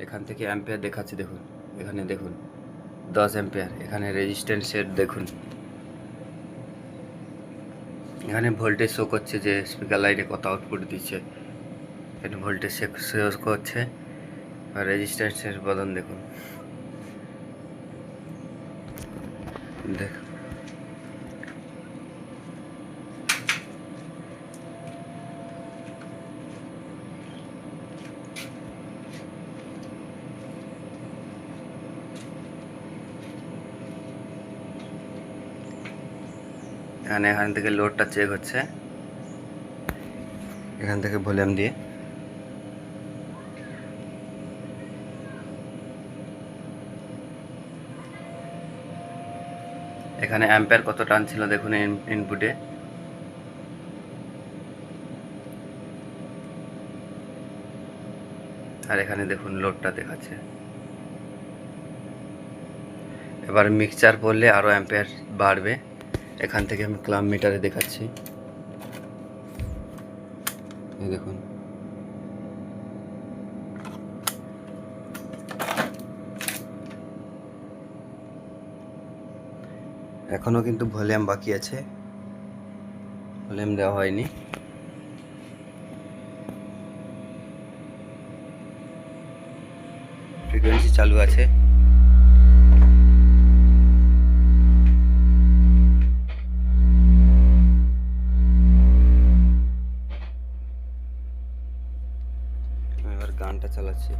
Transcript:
এখান থেকে অ্যাম্পিয়ার দেখাচ্ছে, দেখুন এখানে দেখুন 10 অ্যাম্পিয়ার। এখানে রেজিস্ট্যান্সের দেখুন, এখানে ভোল্টেজ শো করছে যে স্পিকার লাইটে কত আউটপুট দিচ্ছে, এখানে ভোল্টেজ শো করছে। আর রেজিস্ট্যান্সের বদন দেখুন, দেখুন এখান থেকে লোডটা চেক হচ্ছে, এখান থেকে ভলিউম দিয়ে এখানে অ্যাম্পিয়ার কত টানছিল দেখুন ইনপুটে। আর এখানে দেখুন লোডটা দেখাচ্ছে। এবার মিক্সচার পড়লে আরও অ্যাম্পিয়ার বাড়বে। এখান থেকে আমি ক্লাম মিটারে দেখাচ্ছি, এই দেখুন এখনও কিন্তু ভলিউম বাকি আছে, ভলিউম দেওয়া হয়নি। ফ্রিকোয়েন্সি চালু আছে। এবার গানটা চালাচ্ছি।